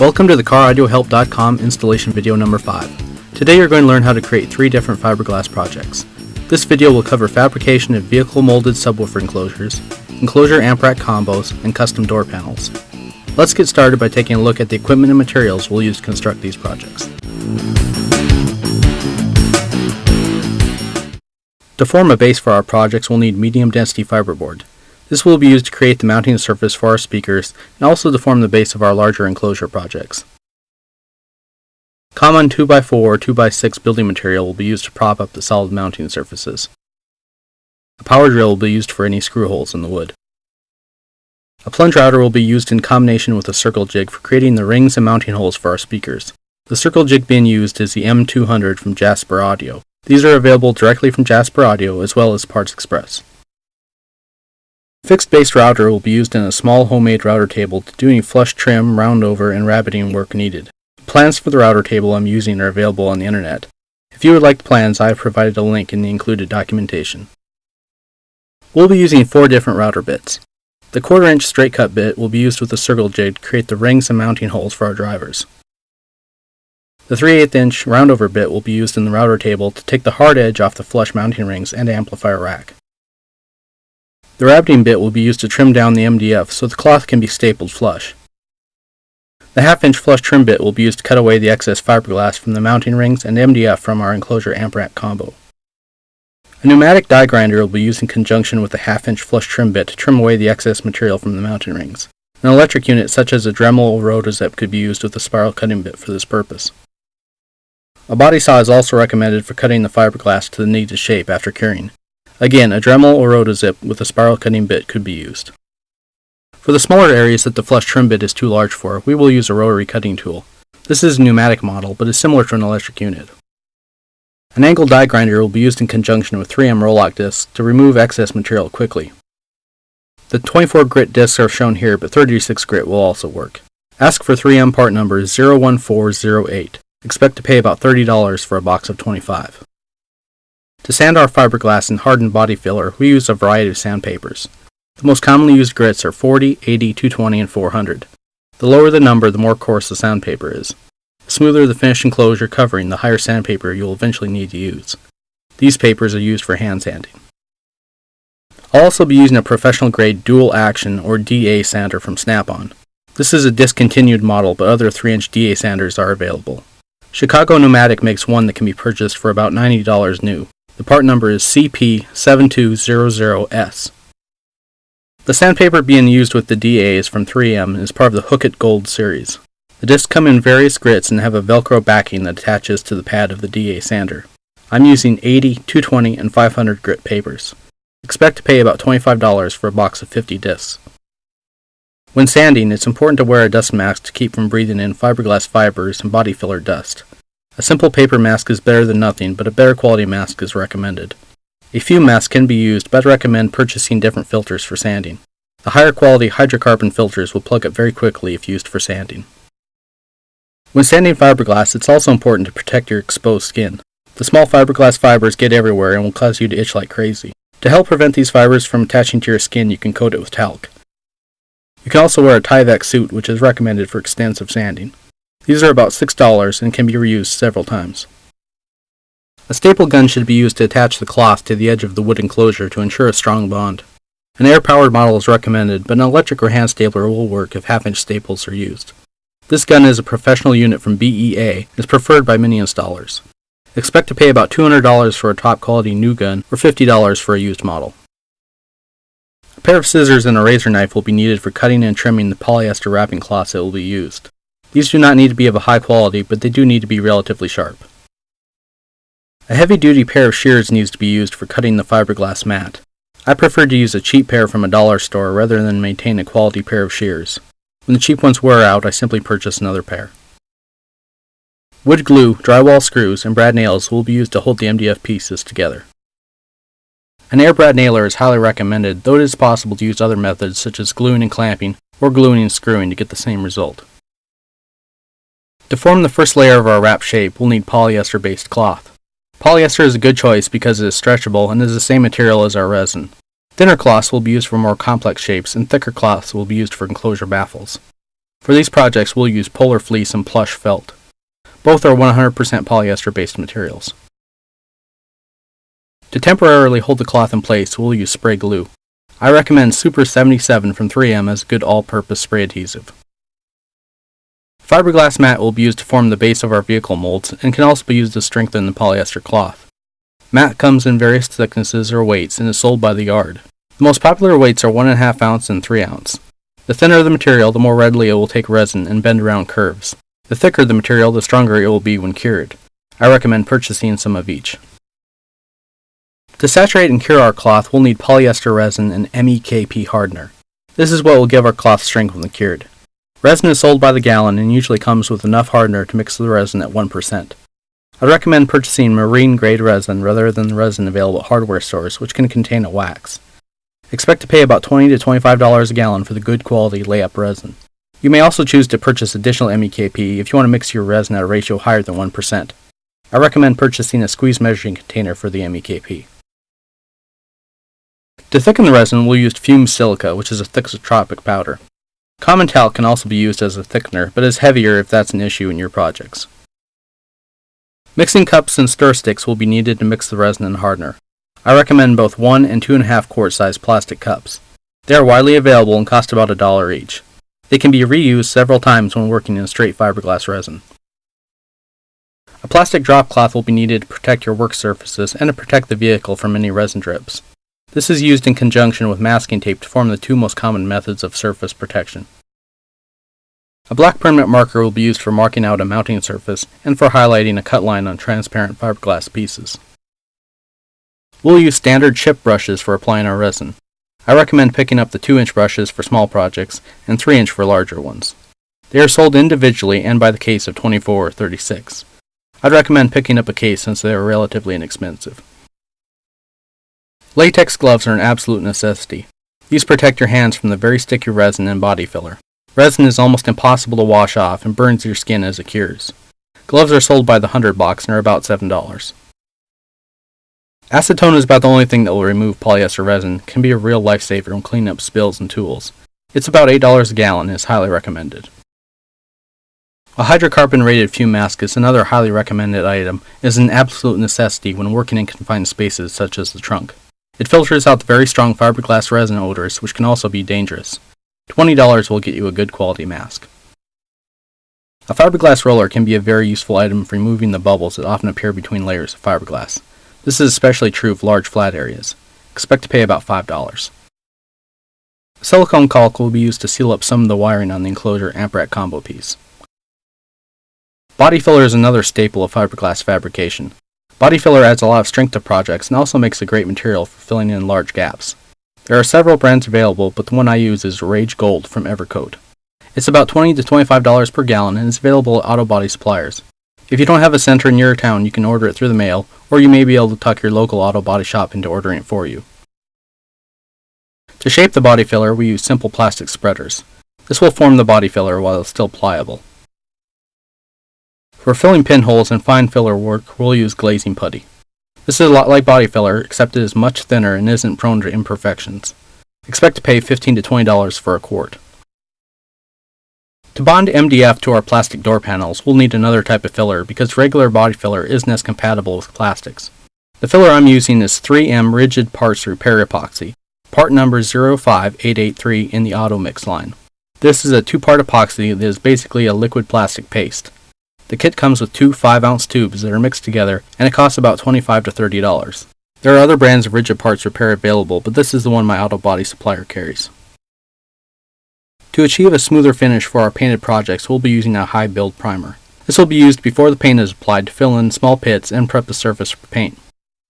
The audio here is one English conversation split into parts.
Welcome to the CarAudioHelp.com installation video number 5. Today you're going to learn how to create 3 different fiberglass projects. This video will cover fabrication of vehicle molded subwoofer enclosures, enclosure amp rack combos, and custom door panels. Let's get started by taking a look at the equipment and materials we'll use to construct these projects. To form a base for our projects, we'll need medium density fiberboard. This will be used to create the mounting surface for our speakers and also to form the base of our larger enclosure projects. Common 2x4 or 2x6 building material will be used to prop up the solid mounting surfaces. A power drill will be used for any screw holes in the wood. A plunge router will be used in combination with a circle jig for creating the rings and mounting holes for our speakers. The circle jig being used is the M200 from Jasper Audio. These are available directly from Jasper Audio as well as Parts Express. Fixed base router will be used in a small homemade router table to do any flush trim, round over, and rabbeting work needed. Plans for the router table I'm using are available on the internet. If you would like the plans, I have provided a link in the included documentation. We'll be using 4 different router bits. The 1/4 inch straight cut bit will be used with the circle jig to create the rings and mounting holes for our drivers. The 3/8 inch roundover bit will be used in the router table to take the hard edge off the flush mounting rings and amplifier rack. The rabbeting bit will be used to trim down the MDF so the cloth can be stapled flush. The 1/2 inch flush trim bit will be used to cut away the excess fiberglass from the mounting rings and MDF from our enclosure amp rack combo. A pneumatic die grinder will be used in conjunction with the 1/2 inch flush trim bit to trim away the excess material from the mounting rings. An electric unit such as a Dremel or rotozip could be used with a spiral cutting bit for this purpose. A body saw is also recommended for cutting the fiberglass to the needed shape after curing. Again, a Dremel or rotozip with a spiral cutting bit could be used. For the smaller areas that the flush trim bit is too large for, we will use a rotary cutting tool. This is a pneumatic model, but is similar to an electric unit. An angle die grinder will be used in conjunction with 3M roll-lock discs to remove excess material quickly. The 24 grit discs are shown here, but 36 grit will also work. Ask for 3M part number 01408. Expect to pay about $30 for a box of 25. To sand our fiberglass and harden body filler, we use a variety of sandpapers. The most commonly used grits are 40, 80, 220, and 400. The lower the number, the more coarse the sandpaper is. The smoother the finished enclosure covering, the higher sandpaper you will eventually need to use. These papers are used for hand sanding. I'll also be using a professional grade dual action or DA sander from Snap-on. This is a discontinued model, but other 3-inch DA sanders are available. Chicago Pneumatic makes one that can be purchased for about $90 new. The part number is CP7200S. The sandpaper being used with the DA is from 3M and is part of the Hook It Gold series. The discs come in various grits and have a Velcro backing that attaches to the pad of the DA sander. I'm using 80, 220, and 500 grit papers. Expect to pay about $25 for a box of 50 discs. When sanding, it's important to wear a dust mask to keep from breathing in fiberglass fibers and body filler dust. A simple paper mask is better than nothing, but a better quality mask is recommended. A fume mask can be used, but I recommend purchasing different filters for sanding. The higher quality hydrocarbon filters will plug up very quickly if used for sanding. When sanding fiberglass, it's also important to protect your exposed skin. The small fiberglass fibers get everywhere and will cause you to itch like crazy. To help prevent these fibers from attaching to your skin, you can coat it with talc. You can also wear a Tyvek suit, which is recommended for extensive sanding. These are about $6 and can be reused several times. A staple gun should be used to attach the cloth to the edge of the wood enclosure to ensure a strong bond. An air-powered model is recommended, but an electric or hand stapler will work if 1/2 inch staples are used. This gun is a professional unit from BEA and is preferred by many installers. Expect to pay about $200 for a top-quality new gun or $50 for a used model. A pair of scissors and a razor knife will be needed for cutting and trimming the polyester wrapping cloths that will be used. These do not need to be of a high quality, but they do need to be relatively sharp. A heavy-duty pair of shears needs to be used for cutting the fiberglass mat. I prefer to use a cheap pair from a dollar store rather than maintain a quality pair of shears. When the cheap ones wear out, I simply purchase another pair. Wood glue, drywall screws, and brad nails will be used to hold the MDF pieces together. An air brad nailer is highly recommended, though it is possible to use other methods such as gluing and clamping or gluing and screwing to get the same result. To form the first layer of our wrap shape, we'll need polyester-based cloth. Polyester is a good choice because it is stretchable and is the same material as our resin. Thinner cloths will be used for more complex shapes, and thicker cloths will be used for enclosure baffles. For these projects, we'll use polar fleece and plush felt. Both are 100% polyester-based materials. To temporarily hold the cloth in place, we'll use spray glue. I recommend Super 77 from 3M as a good all-purpose spray adhesive. Fiberglass mat will be used to form the base of our vehicle molds and can also be used to strengthen the polyester cloth. Mat comes in various thicknesses or weights and is sold by the yard. The most popular weights are 1.5 ounce and 3 ounce. The thinner the material, the more readily it will take resin and bend around curves. The thicker the material, the stronger it will be when cured. I recommend purchasing some of each. To saturate and cure our cloth, we'll need polyester resin and MEKP hardener. This is what will give our cloth strength when cured. Resin is sold by the gallon and usually comes with enough hardener to mix the resin at 1%. I'd recommend purchasing marine-grade resin rather than the resin available at hardware stores, which can contain a wax. Expect to pay about $20 to $25 a gallon for the good quality layup resin. You may also choose to purchase additional MEKP if you want to mix your resin at a ratio higher than 1%. I recommend purchasing a squeeze measuring container for the MEKP. To thicken the resin, we'll use fumed silica, which is a thixotropic powder. Common talc can also be used as a thickener, but is heavier if that's an issue in your projects. Mixing cups and stir sticks will be needed to mix the resin and hardener. I recommend both 1 and 2.5 quart size plastic cups. They are widely available and cost about $1 each. They can be reused several times when working in straight fiberglass resin. A plastic drop cloth will be needed to protect your work surfaces and to protect the vehicle from any resin drips. This is used in conjunction with masking tape to form the two most common methods of surface protection. A black permanent marker will be used for marking out a mounting surface and for highlighting a cut line on transparent fiberglass pieces. We'll use standard chip brushes for applying our resin. I recommend picking up the 2-inch brushes for small projects and 3-inch for larger ones. They are sold individually and by the case of 24 or 36. I'd recommend picking up a case since they are relatively inexpensive. Latex gloves are an absolute necessity. These protect your hands from the very sticky resin and body filler. Resin is almost impossible to wash off and burns your skin as it cures. Gloves are sold by the 100 box and are about $7. Acetone is about the only thing that will remove polyester resin, can be a real lifesaver when cleaning up spills and tools. It's about $8 a gallon and is highly recommended. A hydrocarbon rated fume mask is another highly recommended item and is an absolute necessity when working in confined spaces such as the trunk. It filters out the very strong fiberglass resin odors, which can also be dangerous. $20 will get you a good quality mask. A fiberglass roller can be a very useful item for removing the bubbles that often appear between layers of fiberglass. This is especially true of large flat areas. Expect to pay about $5. Silicone caulk will be used to seal up some of the wiring on the enclosure amp-rack combo piece. Body filler is another staple of fiberglass fabrication. Body filler adds a lot of strength to projects and also makes a great material for filling in large gaps. There are several brands available, but the one I use is Rage Gold from Evercoat. It's about $20 to $25 per gallon and is available at auto body suppliers. If you don't have a center in your town, you can order it through the mail, or you may be able to tuck your local auto body shop into ordering it for you. To shape the body filler, we use simple plastic spreaders. This will form the body filler while it's still pliable. For filling pinholes and fine filler work, we'll use glazing putty. This is a lot like body filler, except it is much thinner and isn't prone to imperfections. Expect to pay $15 to $20 for a quart. To bond MDF to our plastic door panels, we'll need another type of filler because regular body filler isn't as compatible with plastics. The filler I'm using is 3M Rigid Parts Repair Epoxy, part number 05883 in the Auto Mix line. This is a 2-part epoxy that is basically a liquid plastic paste. The kit comes with 2 5-ounce tubes that are mixed together, and it costs about $25 to $30. There are other brands of rigid parts repair available, but this is the one my auto body supplier carries. To achieve a smoother finish for our painted projects, we'll be using a high build primer. This will be used before the paint is applied to fill in small pits and prep the surface for paint.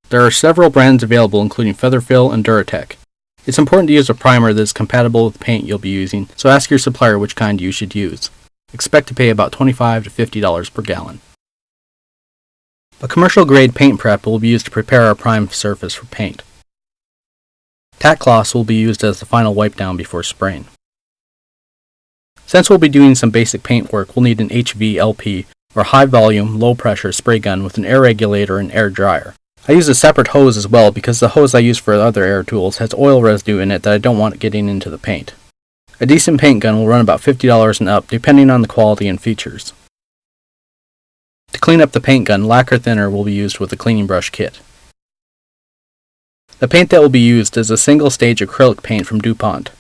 There are several brands available including Featherfill and Duratec. It's important to use a primer that is compatible with the paint you'll be using, so ask your supplier which kind you should use. Expect to pay about $25 to $50 per gallon. A commercial grade paint prep will be used to prepare our prime surface for paint. Tack cloths will be used as the final wipe down before spraying. Since we'll be doing some basic paint work, we'll need an HVLP or high volume, low pressure spray gun with an air regulator and air dryer. I use a separate hose as well because the hose I use for other air tools has oil residue in it that I don't want getting into the paint. A decent paint gun will run about $50 and up depending on the quality and features. To clean up the paint gun, lacquer thinner will be used with the cleaning brush kit. The paint that will be used is a single-stage acrylic paint from DuPont.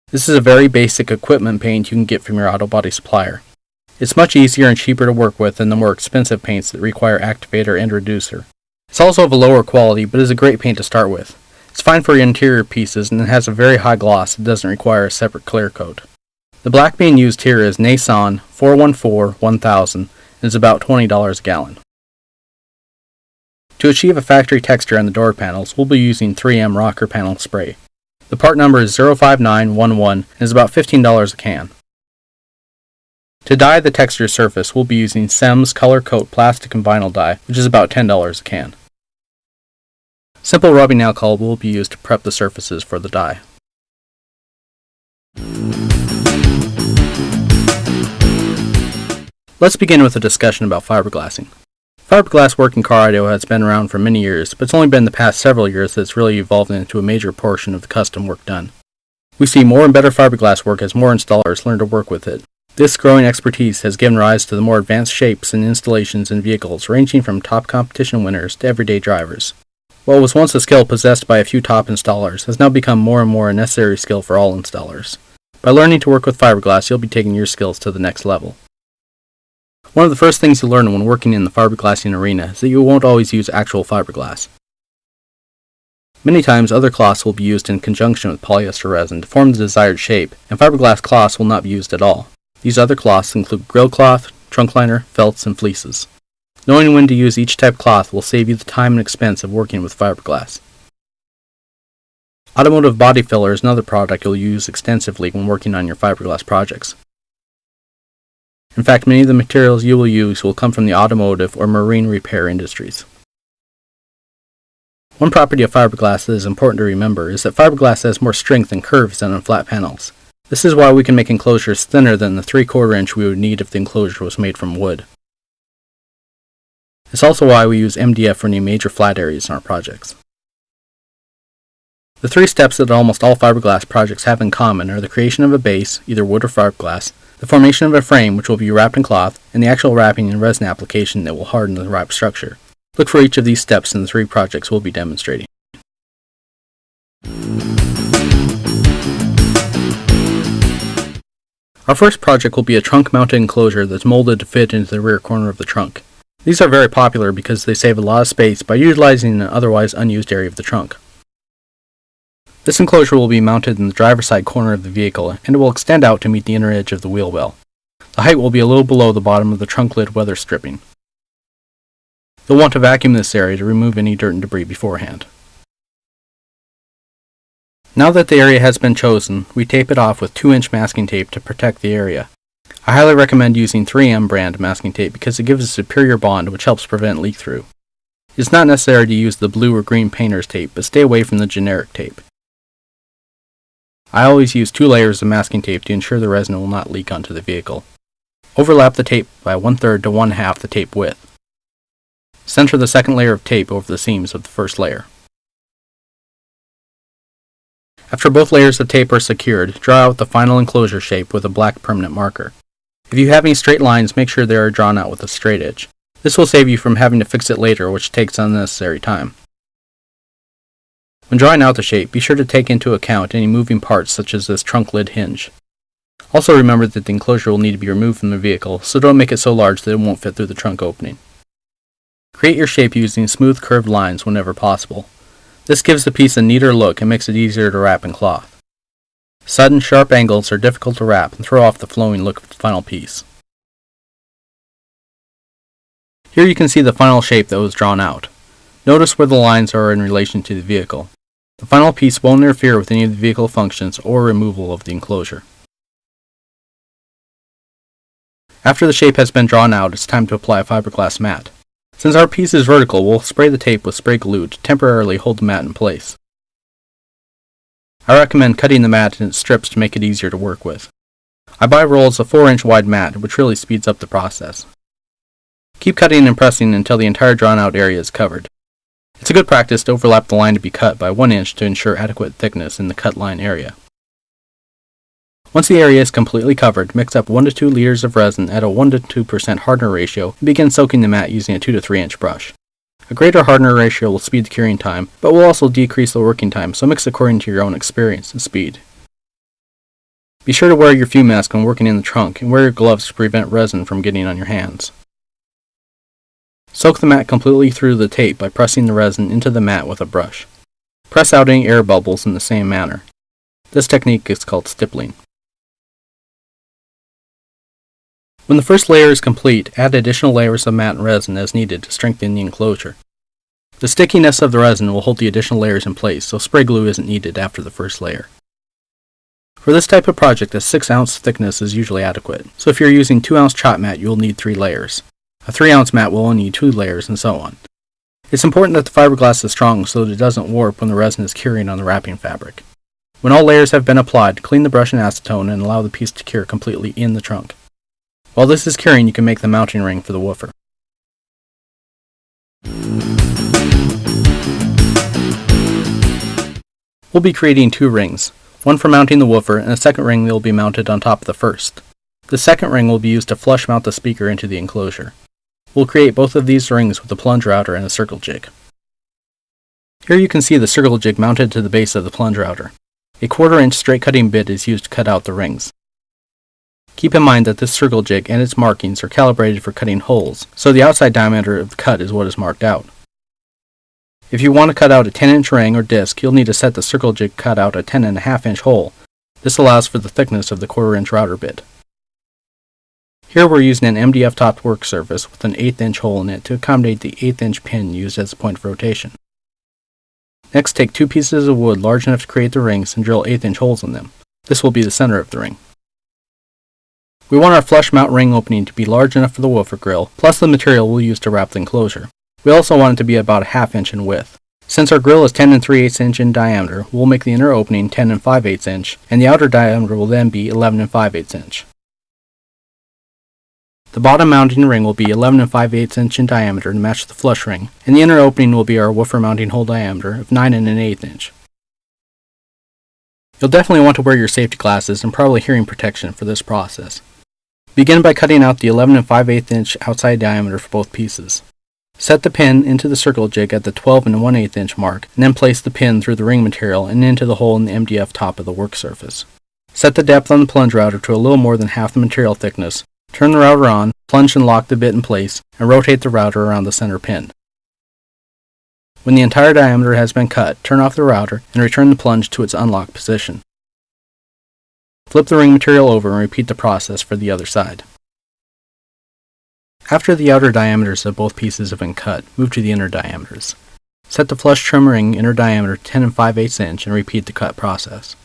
This is a very basic equipment paint you can get from your auto body supplier. It's much easier and cheaper to work with than the more expensive paints that require activator and reducer. It's also of a lower quality, but is a great paint to start with. It's fine for interior pieces and it has a very high gloss that doesn't require a separate clear coat. The black being used here is Nason 414-1000 and is about $20 a gallon. To achieve a factory texture on the door panels, we'll be using 3M rocker panel spray. The part number is 05911 and is about $15 a can. To dye the texture surface, we'll be using Sem's Color Coat plastic and vinyl dye, which is about $10 a can. Simple rubbing alcohol will be used to prep the surfaces for the dye. Let's begin with a discussion about fiberglassing. Fiberglass work in car audio has been around for many years, but it's only been the past several years that it's really evolved into a major portion of the custom work done. We see more and better fiberglass work as more installers learn to work with it. This growing expertise has given rise to the more advanced shapes and installations in vehicles ranging from top competition winners to everyday drivers. What was once a skill possessed by a few top installers has now become more and more a necessary skill for all installers. By learning to work with fiberglass, you'll be taking your skills to the next level. One of the first things you learn when working in the fiberglassing arena is that you won't always use actual fiberglass. Many times other cloths will be used in conjunction with polyester resin to form the desired shape, and fiberglass cloths will not be used at all. These other cloths include grill cloth, trunk liner, felts, and fleeces. Knowing when to use each type of cloth will save you the time and expense of working with fiberglass. Automotive body filler is another product you'll use extensively when working on your fiberglass projects. In fact, many of the materials you will use will come from the automotive or marine repair industries. One property of fiberglass that is important to remember is that fiberglass has more strength and curves than on flat panels. This is why we can make enclosures thinner than the 3/4 inch we would need if the enclosure was made from wood. It's also why we use MDF for any major flat areas in our projects. The 3 steps that almost all fiberglass projects have in common are the creation of a base, either wood or fiberglass, the formation of a frame which will be wrapped in cloth, and the actual wrapping and resin application that will harden the wrap structure. Look for each of these steps in the 3 projects we'll be demonstrating. Our first project will be a trunk-mounted enclosure that's molded to fit into the rear corner of the trunk. These are very popular because they save a lot of space by utilizing an otherwise unused area of the trunk. This enclosure will be mounted in the driver's side corner of the vehicle, and it will extend out to meet the inner edge of the wheel well. The height will be a little below the bottom of the trunk lid weather stripping. You'll want to vacuum this area to remove any dirt and debris beforehand. Now that the area has been chosen, we tape it off with 2-inch masking tape to protect the area. I highly recommend using 3M brand masking tape because it gives a superior bond which helps prevent leak-through. It's not necessary to use the blue or green painter's tape, but stay away from the generic tape. I always use 2 layers of masking tape to ensure the resin will not leak onto the vehicle. Overlap the tape by 1/3 to 1/2 the tape width. Center the second layer of tape over the seams of the first layer. After both layers of tape are secured, draw out the final enclosure shape with a black permanent marker. If you have any straight lines, make sure they are drawn out with a straight edge. This will save you from having to fix it later, which takes unnecessary time. When drawing out the shape, be sure to take into account any moving parts such as this trunk lid hinge. Also remember that the enclosure will need to be removed from the vehicle, so don't make it so large that it won't fit through the trunk opening. Create your shape using smooth curved lines whenever possible. This gives the piece a neater look and makes it easier to wrap in cloth. Sudden, sharp angles are difficult to wrap and throw off the flowing look of the final piece. Here you can see the final shape that was drawn out. Notice where the lines are in relation to the vehicle. The final piece won't interfere with any of the vehicle functions or removal of the enclosure. After the shape has been drawn out, it's time to apply a fiberglass mat. Since our piece is vertical, we'll spray the tape with spray glue to temporarily hold the mat in place. I recommend cutting the mat in strips to make it easier to work with. I buy rolls of 4-inch wide mat, which really speeds up the process. Keep cutting and pressing until the entire drawn out area is covered. It's a good practice to overlap the line to be cut by 1 inch to ensure adequate thickness in the cut line area. Once the area is completely covered, mix up 1 to 2 liters of resin at a 1 to 2% hardener ratio and begin soaking the mat using a 2 to 3 inch brush. A greater hardener ratio will speed the curing time, but will also decrease the working time, so mix according to your own experience and speed. Be sure to wear your fume mask when working in the trunk and wear your gloves to prevent resin from getting on your hands. Soak the mat completely through the tape by pressing the resin into the mat with a brush. Press out any air bubbles in the same manner. This technique is called stippling. When the first layer is complete, add additional layers of mat and resin as needed to strengthen the enclosure. The stickiness of the resin will hold the additional layers in place, so spray glue isn't needed after the first layer. For this type of project, a 6-ounce thickness is usually adequate, so if you're using 2-ounce chop mat, you will need 3 layers. A 3-ounce mat will only need 2 layers, and so on. It's important that the fiberglass is strong so that it doesn't warp when the resin is curing on the wrapping fabric. When all layers have been applied, clean the brush in acetone and allow the piece to cure completely in the trunk. While this is curing, you can make the mounting ring for the woofer. We'll be creating 2 rings, one for mounting the woofer and a second ring that will be mounted on top of the first. The second ring will be used to flush mount the speaker into the enclosure. We'll create both of these rings with a plunge router and a circle jig. Here you can see the circle jig mounted to the base of the plunge router. A 1/4 inch straight cutting bit is used to cut out the rings. Keep in mind that this circle jig and its markings are calibrated for cutting holes, so the outside diameter of the cut is what is marked out. If you want to cut out a 10-inch ring or disc, you'll need to set the circle jig cut out a 10.5-inch hole. This allows for the thickness of the 1/4 inch router bit. Here we're using an MDF topped work surface with an 1/8 inch hole in it to accommodate the 1/8 inch pin used as a point of rotation. Next, take 2 pieces of wood large enough to create the rings and drill 1/8 inch holes in them. This will be the center of the ring. We want our flush mount ring opening to be large enough for the woofer grill, plus the material we'll use to wrap the enclosure. We also want it to be about a 1/2 inch in width. Since our grill is 10 3/8 inch in diameter, we'll make the inner opening 10 5/8 inch, and the outer diameter will then be 11 5/8 inch. The bottom mounting ring will be 11 5/8 inch in diameter to match the flush ring, and the inner opening will be our woofer mounting hole diameter of 9 1/8 inch. You'll definitely want to wear your safety glasses and probably hearing protection for this process. Begin by cutting out the 11 5/8 inch outside diameter for both pieces. Set the pin into the circle jig at the 12 1/8 inch mark, and then place the pin through the ring material and into the hole in the MDF top of the work surface. Set the depth on the plunge router to a little more than half the material thickness, turn the router on, plunge and lock the bit in place, and rotate the router around the center pin. When the entire diameter has been cut, turn off the router and return the plunge to its unlocked position. Flip the ring material over and repeat the process for the other side. After the outer diameters of both pieces have been cut, move to the inner diameters. Set the flush trim ring inner diameter 10 5/8 inch and repeat the cut process.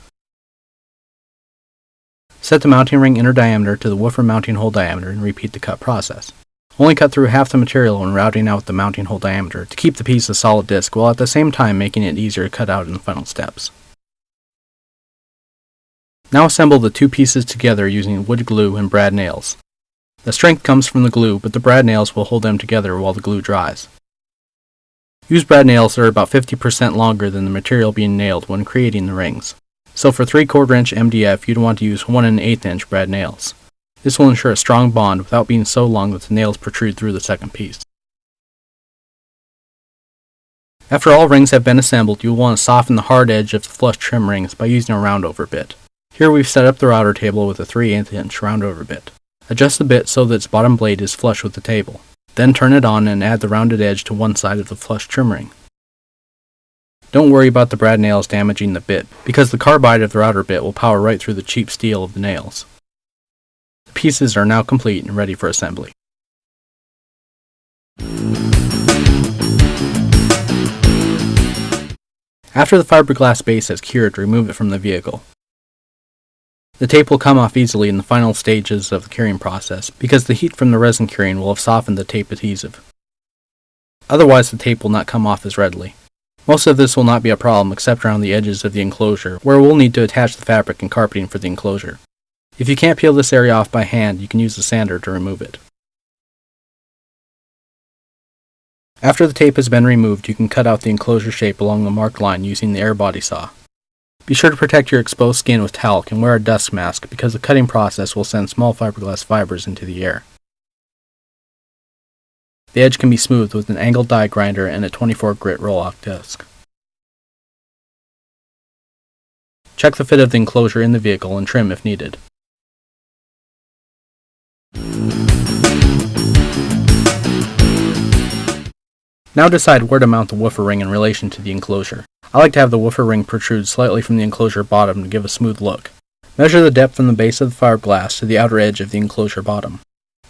Set the mounting ring inner diameter to the woofer mounting hole diameter and repeat the cut process. Only cut through half the material when routing out the mounting hole diameter to keep the piece a solid disc while at the same time making it easier to cut out in the final steps. Now assemble the 2 pieces together using wood glue and brad nails. The strength comes from the glue, but the brad nails will hold them together while the glue dries. Use brad nails that are about 50% longer than the material being nailed when creating the rings. So for 3/4 inch MDF, you'd want to use 1 1/8 inch brad nails. This will ensure a strong bond without being so long that the nails protrude through the second piece. After all rings have been assembled, you will want to soften the hard edge of the flush trim rings by using a roundover bit. Here we've set up the router table with a 3/8 inch roundover bit. Adjust the bit so that its bottom blade is flush with the table. Then turn it on and add the rounded edge to one side of the flush trim ring. Don't worry about the brad nails damaging the bit, because the carbide of the router bit will power right through the cheap steel of the nails. The pieces are now complete and ready for assembly. After the fiberglass base has cured, remove it from the vehicle. The tape will come off easily in the final stages of the curing process because the heat from the resin curing will have softened the tape adhesive. Otherwise, the tape will not come off as readily. Most of this will not be a problem except around the edges of the enclosure, where we'll need to attach the fabric and carpeting for the enclosure. If you can't peel this area off by hand, you can use a sander to remove it. After the tape has been removed, you can cut out the enclosure shape along the marked line using the air body saw. Be sure to protect your exposed skin with talc and wear a dust mask because the cutting process will send small fiberglass fibers into the air. The edge can be smoothed with an angled die grinder and a 24 grit roll-off disc. Check the fit of the enclosure in the vehicle and trim if needed. Now decide where to mount the woofer ring in relation to the enclosure. I like to have the woofer ring protrude slightly from the enclosure bottom to give a smooth look. Measure the depth from the base of the fiberglass to the outer edge of the enclosure bottom.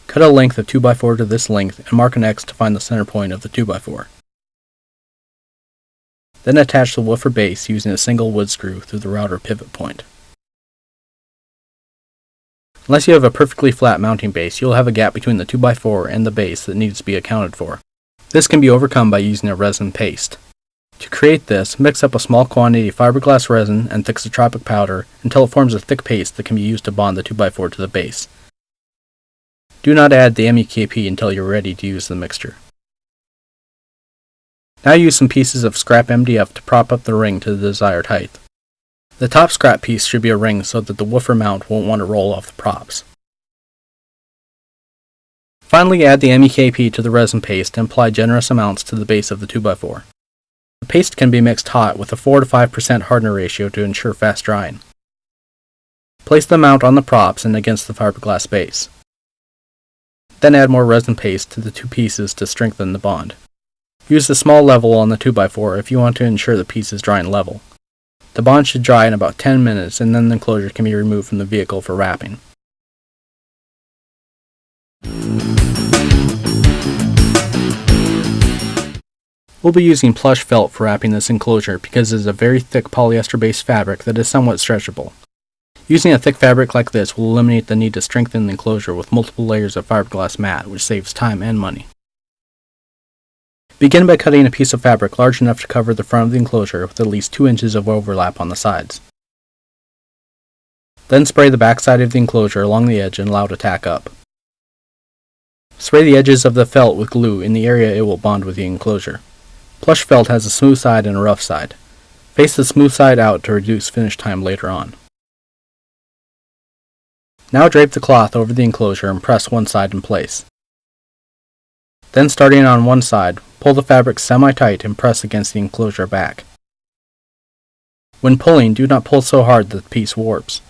Cut a length of 2x4 to this length and mark an X to find the center point of the 2x4. Then attach the woofer base using a single wood screw through the router pivot point. Unless you have a perfectly flat mounting base, you'll have a gap between the 2x4 and the base that needs to be accounted for. This can be overcome by using a resin paste. To create this, mix up a small quantity of fiberglass resin and thixotropic powder until it forms a thick paste that can be used to bond the 2x4 to the base. Do not add the MEKP until you're ready to use the mixture. Now use some pieces of scrap MDF to prop up the ring to the desired height. The top scrap piece should be a ring so that the woofer mount won't want to roll off the props. Finally, add the MEKP to the resin paste and apply generous amounts to the base of the 2x4. The paste can be mixed hot with a 4 to 5% hardener ratio to ensure fast drying. Place the mount on the props and against the fiberglass base. Then add more resin paste to the two pieces to strengthen the bond. Use the small level on the 2x4 if you want to ensure the piece is drying level. The bond should dry in about 10 minutes and then the enclosure can be removed from the vehicle for wrapping. We'll be using plush felt for wrapping this enclosure because it is a very thick polyester-based fabric that is somewhat stretchable. Using a thick fabric like this will eliminate the need to strengthen the enclosure with multiple layers of fiberglass mat, which saves time and money. Begin by cutting a piece of fabric large enough to cover the front of the enclosure with at least 2 inches of overlap on the sides. Then spray the back side of the enclosure along the edge and allow it to tack up. Spray the edges of the felt with glue in the area it will bond with the enclosure. Plush felt has a smooth side and a rough side. Face the smooth side out to reduce finish time later on. Now drape the cloth over the enclosure and press one side in place. Then starting on one side, pull the fabric semi-tight and press against the enclosure back. When pulling, do not pull so hard that the piece warps.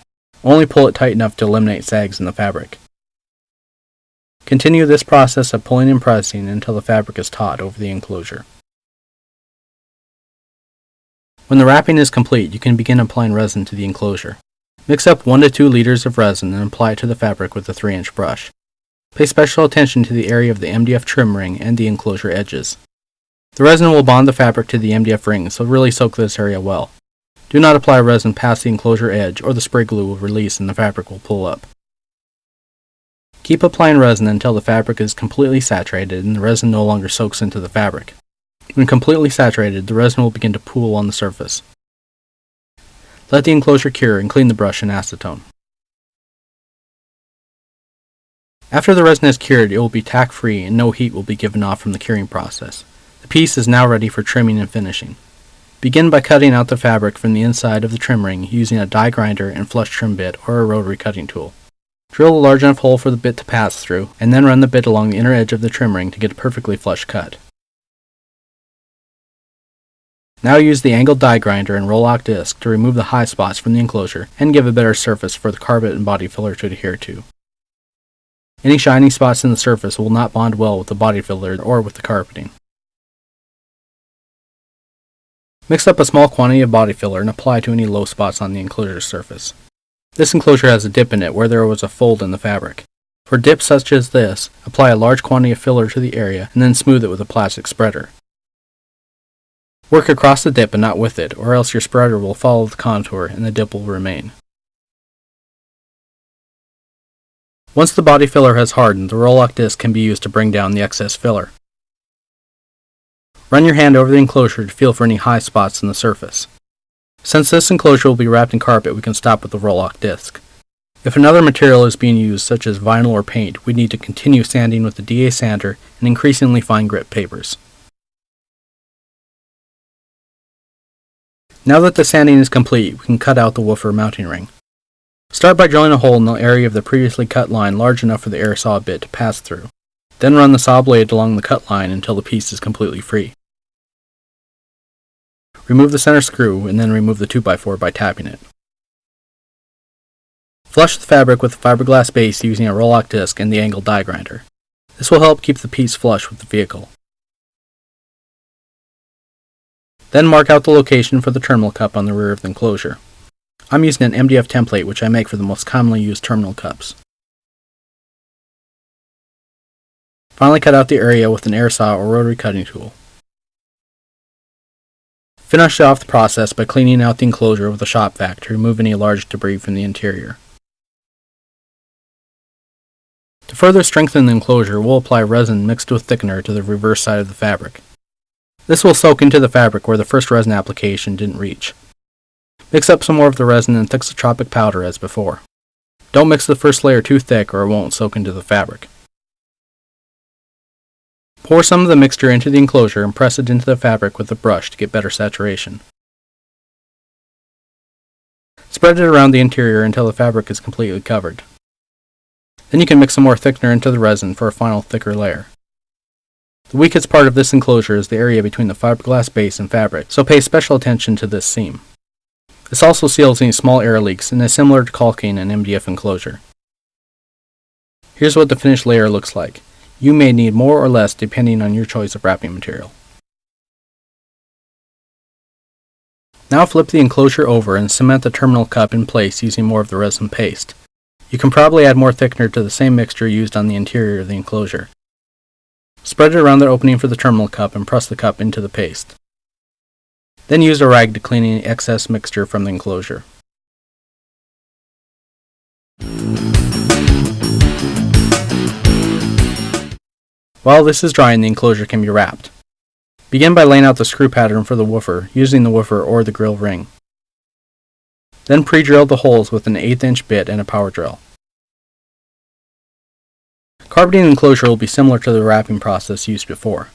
Only pull it tight enough to eliminate sags in the fabric. Continue this process of pulling and pressing until the fabric is taut over the enclosure. When the wrapping is complete, you can begin applying resin to the enclosure. Mix up 1 to 2 liters of resin and apply it to the fabric with a 3-inch brush. Pay special attention to the area of the MDF trim ring and the enclosure edges. The resin will bond the fabric to the MDF ring, so really soak this area well. Do not apply resin past the enclosure edge or the spray glue will release and the fabric will pull up. Keep applying resin until the fabric is completely saturated and the resin no longer soaks into the fabric. When completely saturated, the resin will begin to pool on the surface. Let the enclosure cure and clean the brush in acetone. After the resin is cured, it will be tack-free and no heat will be given off from the curing process. The piece is now ready for trimming and finishing. Begin by cutting out the fabric from the inside of the trim ring using a die grinder and flush trim bit or a rotary cutting tool. Drill a large enough hole for the bit to pass through, and then run the bit along the inner edge of the trim ring to get a perfectly flush cut. Now use the angled die grinder and roll-lock disc to remove the high spots from the enclosure and give a better surface for the carpet and body filler to adhere to. Any shiny spots in the surface will not bond well with the body filler or with the carpeting. Mix up a small quantity of body filler and apply to any low spots on the enclosure surface. This enclosure has a dip in it where there was a fold in the fabric. For dips such as this, apply a large quantity of filler to the area and then smooth it with a plastic spreader. Work across the dip and not with it, or else your spreader will follow the contour and the dip will remain. Once the body filler has hardened, the roll-lock disc can be used to bring down the excess filler. Run your hand over the enclosure to feel for any high spots in the surface. Since this enclosure will be wrapped in carpet, we can stop with the roll-lock disc. If another material is being used, such as vinyl or paint, we need to continue sanding with the DA sander and increasingly fine grit papers. Now that the sanding is complete, we can cut out the woofer mounting ring. Start by drilling a hole in the area of the previously cut line large enough for the air saw bit to pass through. Then run the saw blade along the cut line until the piece is completely free. Remove the center screw and then remove the 2x4 by tapping it. Flush the fabric with the fiberglass base using a roll-lock disc and the angled die grinder. This will help keep the piece flush with the vehicle. Then mark out the location for the terminal cup on the rear of the enclosure. I'm using an MDF template which I make for the most commonly used terminal cups. Finally cut out the area with an air saw or rotary cutting tool. Finish off the process by cleaning out the enclosure with a shop vac to remove any large debris from the interior. To further strengthen the enclosure, we'll apply resin mixed with thickener to the reverse side of the fabric. This will soak into the fabric where the first resin application didn't reach. Mix up some more of the resin and thixotropic powder as before. Don't mix the first layer too thick or it won't soak into the fabric. Pour some of the mixture into the enclosure and press it into the fabric with a brush to get better saturation. Spread it around the interior until the fabric is completely covered. Then you can mix some more thickener into the resin for a final thicker layer. The weakest part of this enclosure is the area between the fiberglass base and fabric, so pay special attention to this seam. This also seals any small air leaks and is similar to caulking an MDF enclosure. Here's what the finished layer looks like. You may need more or less depending on your choice of wrapping material. Now flip the enclosure over and cement the terminal cup in place using more of the resin paste. You can probably add more thickener to the same mixture used on the interior of the enclosure. Spread it around the opening for the terminal cup and press the cup into the paste. Then use a rag to clean any excess mixture from the enclosure. While this is drying, the enclosure can be wrapped. Begin by laying out the screw pattern for the woofer, using the woofer or the grill ring. Then pre-drill the holes with an 1/8 inch bit and a power drill. Carpeting the enclosure will be similar to the wrapping process used before.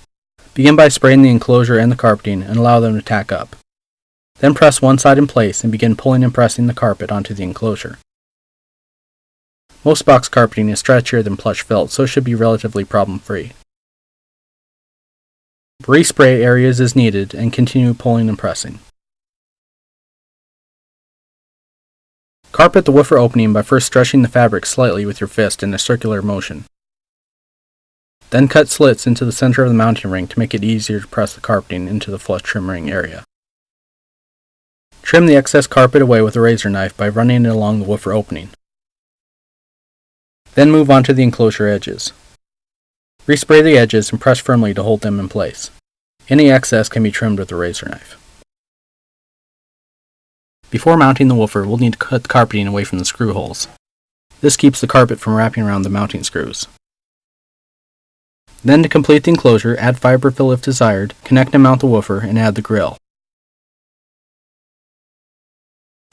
Begin by spraying the enclosure and the carpeting and allow them to tack up. Then press one side in place and begin pulling and pressing the carpet onto the enclosure. Most box carpeting is stretchier than plush felt, so it should be relatively problem-free. Respray areas as needed and continue pulling and pressing. Carpet the woofer opening by first stretching the fabric slightly with your fist in a circular motion. Then cut slits into the center of the mounting ring to make it easier to press the carpeting into the flush trim ring area. Trim the excess carpet away with a razor knife by running it along the woofer opening. Then move on to the enclosure edges. Respray the edges and press firmly to hold them in place. Any excess can be trimmed with a razor knife. Before mounting the woofer, we'll need to cut the carpeting away from the screw holes. This keeps the carpet from wrapping around the mounting screws. Then to complete the enclosure, add fiber fill if desired, connect and mount the woofer, and add the grill.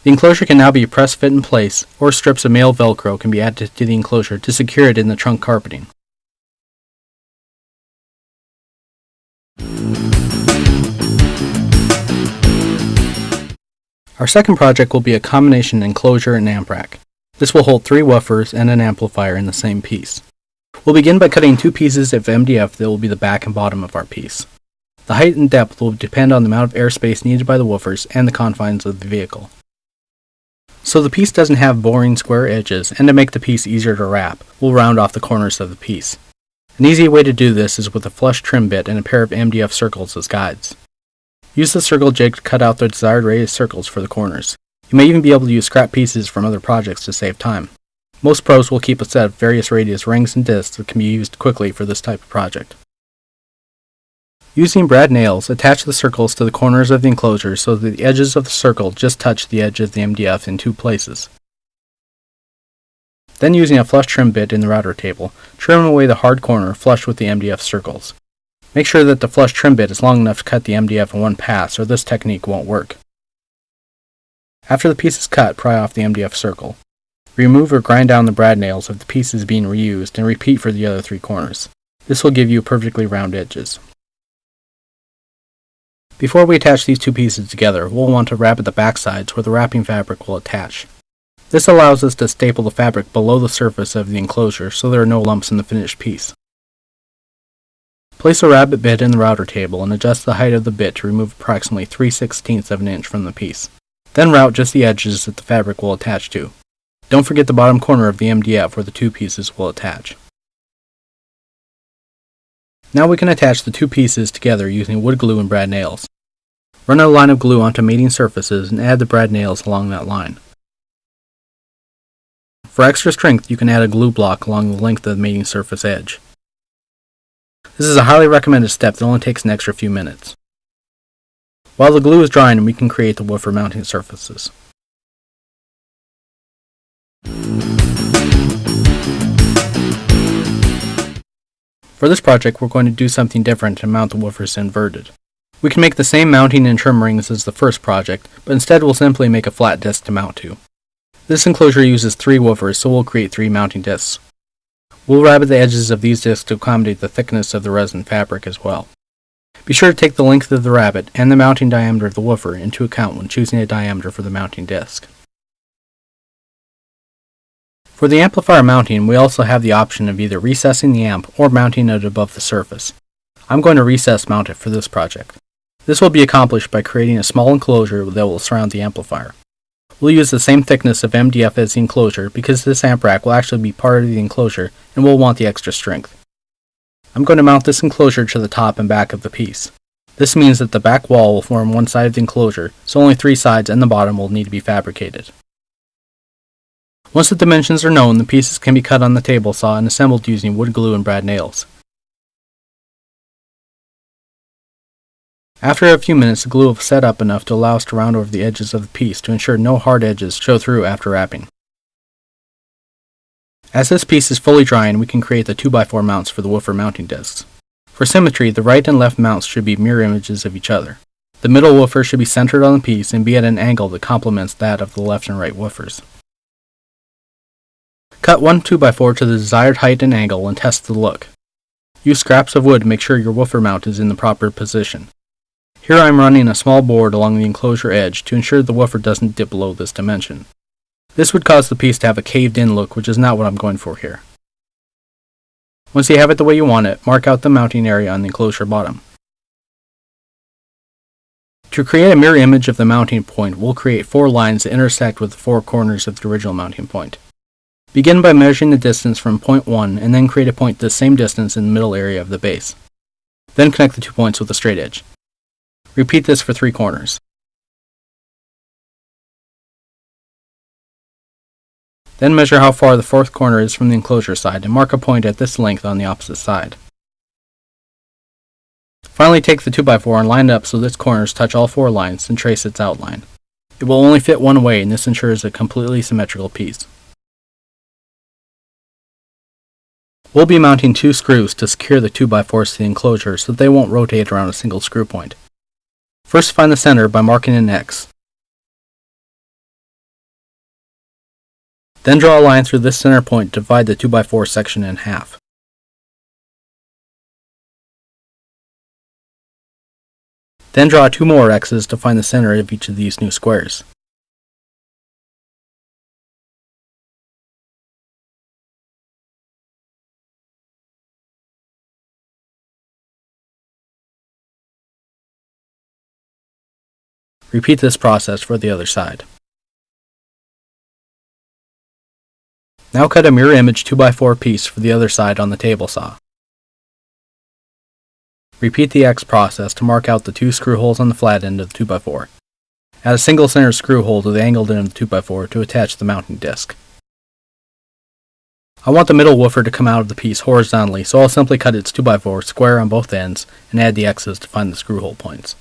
The enclosure can now be press fit in place, or strips of male Velcro can be added to the enclosure to secure it in the trunk carpeting. Our second project will be a combination enclosure and amp rack. This will hold 3 woofers and an amplifier in the same piece. We'll begin by cutting 2 pieces of MDF that will be the back and bottom of our piece. The height and depth will depend on the amount of airspace needed by the woofers and the confines of the vehicle. So the piece doesn't have boring square edges, and to make the piece easier to wrap, we'll round off the corners of the piece. An easy way to do this is with a flush trim bit and a pair of MDF circles as guides. Use the circle jig to cut out the desired radius circles for the corners. You may even be able to use scrap pieces from other projects to save time. Most pros will keep a set of various radius rings and discs that can be used quickly for this type of project. Using brad nails, attach the circles to the corners of the enclosure so that the edges of the circle just touch the edge of the MDF in 2 places. Then using a flush trim bit in the router table, trim away the hard corner flush with the MDF circles. Make sure that the flush trim bit is long enough to cut the MDF in one pass, or this technique won't work. After the piece is cut, pry off the MDF circle. Remove or grind down the brad nails if the piece is being reused, and repeat for the other 3 corners. This will give you perfectly round edges. Before we attach these two pieces together, we'll want to wrap at the back sides where the wrapping fabric will attach. This allows us to staple the fabric below the surface of the enclosure so there are no lumps in the finished piece. Place a rabbet bit in the router table and adjust the height of the bit to remove approximately 3/16 of an inch from the piece. Then route just the edges that the fabric will attach to. Don't forget the bottom corner of the MDF where the two pieces will attach. Now we can attach the two pieces together using wood glue and brad nails. Run a line of glue onto mating surfaces and add the brad nails along that line. For extra strength, you can add a glue block along the length of the mating surface edge. This is a highly recommended step that only takes an extra few minutes. While the glue is drying, we can create the woofer mounting surfaces. For this project, we're going to do something different and mount the woofers inverted. We can make the same mounting and trim rings as the first project, but instead we'll simply make a flat disc to mount to. This enclosure uses 3 woofers, so we'll create 3 mounting discs. We'll rabbet the edges of these discs to accommodate the thickness of the resin fabric as well. Be sure to take the length of the rabbet and the mounting diameter of the woofer into account when choosing a diameter for the mounting disc. For the amplifier mounting, we also have the option of either recessing the amp or mounting it above the surface. I'm going to recess mount it for this project. This will be accomplished by creating a small enclosure that will surround the amplifier. We'll use the same thickness of MDF as the enclosure because this amp rack will actually be part of the enclosure and we'll want the extra strength. I'm going to mount this enclosure to the top and back of the piece. This means that the back wall will form one side of the enclosure, so only 3 sides and the bottom will need to be fabricated. Once the dimensions are known, the pieces can be cut on the table saw and assembled using wood glue and brad nails. After a few minutes, the glue will set up enough to allow us to round over the edges of the piece to ensure no hard edges show through after wrapping. As this piece is fully drying, we can create the 2x4 mounts for the woofer mounting discs. For symmetry, the right and left mounts should be mirror images of each other. The middle woofer should be centered on the piece and be at an angle that complements that of the left and right woofers. Cut one 2x4 to the desired height and angle and test the look. Use scraps of wood to make sure your woofer mount is in the proper position. Here I am running a small board along the enclosure edge to ensure the woofer doesn't dip below this dimension. This would cause the piece to have a caved-in look, which is not what I'm going for here. Once you have it the way you want it, mark out the mounting area on the enclosure bottom. To create a mirror image of the mounting point, we'll create 4 lines that intersect with the 4 corners of the original mounting point. Begin by measuring the distance from point 1 and then create a point the same distance in the middle area of the base. Then connect the 2 points with a straight edge. Repeat this for 3 corners. Then measure how far the 4th corner is from the enclosure side and mark a point at this length on the opposite side. Finally, take the 2x4 and line it up so that its corners touch all 4 lines and trace its outline. It will only fit one way, and this ensures a completely symmetrical piece. We'll be mounting 2 screws to secure the 2x4s to the enclosure so that they won't rotate around a single screw point. First, find the center by marking an X. Then draw a line through this center point to divide the 2x4 section in half. Then draw 2 more X's to find the center of each of these new squares. Repeat this process for the other side. Now cut a mirror image 2x4 piece for the other side on the table saw. Repeat the X process to mark out the 2 screw holes on the flat end of the 2x4. Add a single center screw hole to the angled end of the 2x4 to attach the mounting disc. I want the middle woofer to come out of the piece horizontally, so I'll simply cut its 2x4 square on both ends and add the X's to find the screw hole points.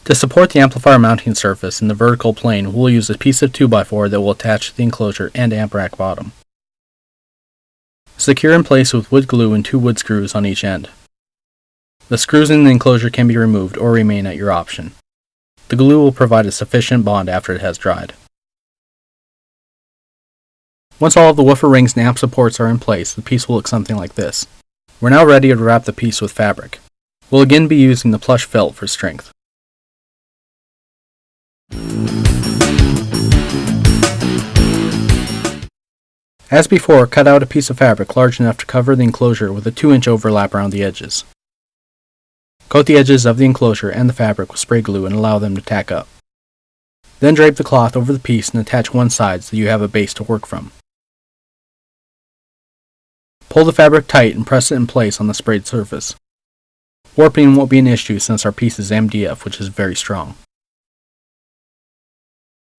To support the amplifier mounting surface in the vertical plane, we'll use a piece of 2x4 that will attach to the enclosure and amp rack bottom. Secure in place with wood glue and 2 wood screws on each end. The screws in the enclosure can be removed or remain at your option. The glue will provide a sufficient bond after it has dried. Once all of the woofer rings and amp supports are in place, the piece will look something like this. We're now ready to wrap the piece with fabric. We'll again be using the plush felt for strength. As before, cut out a piece of fabric large enough to cover the enclosure with a 2-inch overlap around the edges. Coat the edges of the enclosure and the fabric with spray glue and allow them to tack up. Then drape the cloth over the piece and attach one side so you have a base to work from. Pull the fabric tight and press it in place on the sprayed surface. Warping won't be an issue since our piece is MDF, which is very strong.